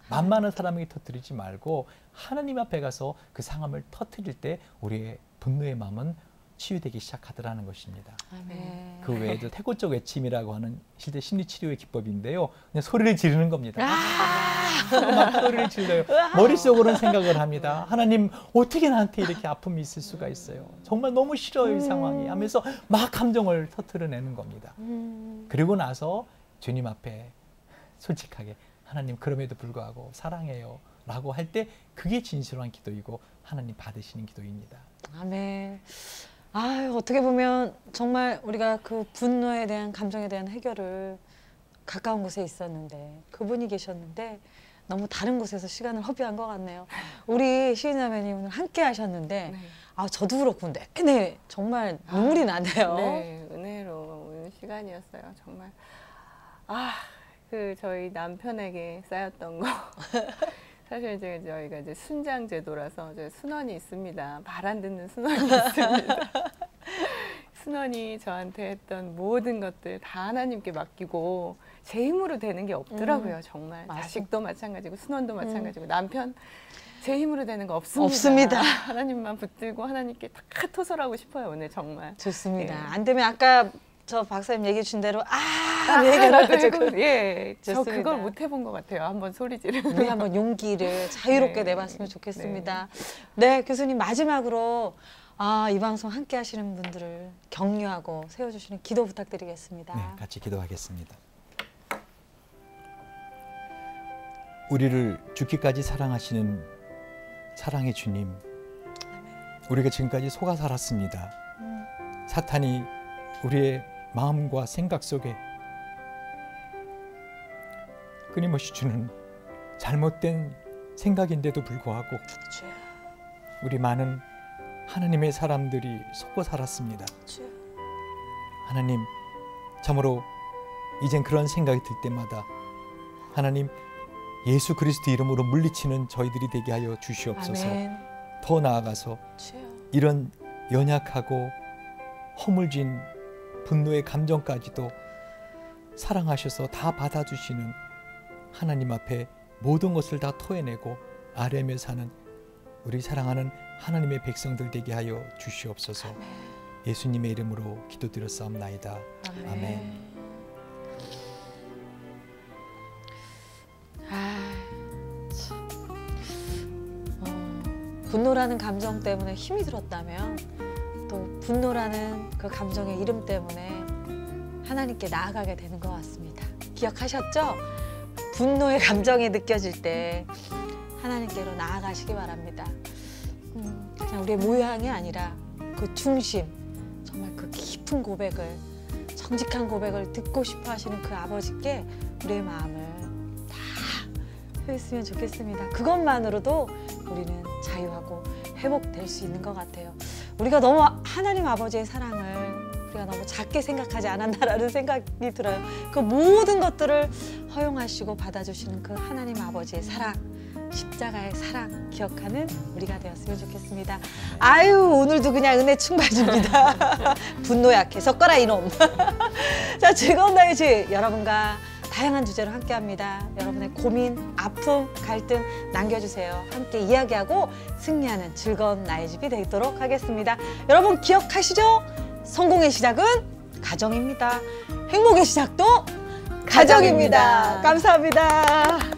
만만한 사람에게 터뜨리지 말고 하나님 앞에 가서 그 상함을 터뜨릴 때 우리의 분노의 마음은 치유되기 시작하더라는 것입니다. 아멘. 그 외에도 태고적 외침이라고 하는 실제 심리치료의 기법인데요. 그냥 소리를 지르는 겁니다. 막 소리를 질러요. 머릿속으로는 생각을 합니다. 하나님, 어떻게 나한테 이렇게 아픔이 있을 수가 있어요. 정말 너무 싫어요, 이 상황이 하면서 막 감정을 터뜨려내는 겁니다. 그리고 나서 주님 앞에 솔직하게, 하나님, 그럼에도 불구하고 사랑해요 라고 할 때 그게 진실한 기도이고 하나님 받으시는 기도입니다. 아멘. 아유, 어떻게 보면 정말 우리가 그 분노에 대한, 감정에 대한 해결을 가까운 곳에 있었는데, 그분이 계셨는데 너무 다른 곳에서 시간을 허비한 것 같네요. 우리 시인자매님 오늘 함께 하셨는데 저도 그렇고 내내 정말 눈물이 나네요. 네, 은혜로운 시간이었어요. 정말. 그 저희 남편에게 쌓였던 거. 사실 이제 저희가 이제 순장 제도라서 이제 순원이 있습니다. 말 안 듣는 순원이 있습니다. 순원이 저한테 했던 모든 것들 다 하나님께 맡기고 제 힘으로 되는 게 없더라고요. 정말. 맞아. 자식도 마찬가지고 순원도 마찬가지고 남편 제 힘으로 되는 거 없습니다. 없습니다. 하나님만 붙들고 하나님께 다 토설하고 싶어요. 오늘 정말. 좋습니다. 네. 안 되면 아까 저 박사님 얘기해 주신 대로 하는 얘기를 가지고. 예, 저 좋습니다. 그걸 못 해본 것 같아요. 한번 소리 지르는. 우리 한번 용기를 자유롭게 네. 내봤으면 좋겠습니다. 네, 교수님 마지막으로 이 방송 함께 하시는 분들을 격려하고 세워주시는 기도 부탁드리겠습니다. 네, 같이 기도하겠습니다. 우리를 죽기까지 사랑하시는 사랑의 주님, 우리가 지금까지 속아 살았습니다. 사탄이 우리의 마음과 생각 속에 끊임없이 주는 잘못된 생각인데도 불구하고 주여, 우리 많은 하나님의 사람들이 속고 살았습니다. 주여. 하나님, 참으로 이젠 그런 생각이 들 때마다 하나님, 예수 그리스도 이름으로 물리치는 저희들이 되게 하여 주시옵소서. 아멘. 더 나아가서 주여. 이런 연약하고 허물진 분노의 감정까지도 사랑하셔서 다 받아주시는 하나님 앞에 모든 것을 다 토해내고 아뢰며 사는 우리 사랑하는 하나님의 백성들 되게 하여 주시옵소서. 아멘. 예수님의 이름으로 기도드렸사옵나이다. 아멘. 분노라는 감정 때문에 힘이 들었다면 또 분노라는 그 감정의 이름 때문에 하나님께 나아가게 되는 것 같습니다. 기억하셨죠? 분노의 감정이 느껴질 때 하나님께로 나아가시기 바랍니다. 그냥 우리의 모양이 아니라 그 중심, 정말 그 깊은 고백을, 정직한 고백을 듣고 싶어 하시는 그 아버지께 우리의 마음을 다 펴있으면 좋겠습니다. 그것만으로도 우리는 자유하고 회복될 수 있는 것 같아요. 우리가 너무 하나님 아버지의 사랑을 우리가 너무 작게 생각하지 않았나라는 생각이 들어요. 그 모든 것들을 허용하시고 받아주시는 그 하나님 아버지의 사랑, 십자가의 사랑 기억하는 우리가 되었으면 좋겠습니다. 아유, 오늘도 그냥 은혜 충만입니다. 분노 약해 섞어라 이놈. 자, 즐거운 나이지 여러분과 다양한 주제로 함께합니다. 여러분의 고민, 아픔, 갈등 남겨주세요. 함께 이야기하고 승리하는 즐거운 나의 집이 되도록 하겠습니다. 여러분 기억하시죠? 성공의 시작은 가정입니다. 행복의 시작도 가정입니다. 감사합니다.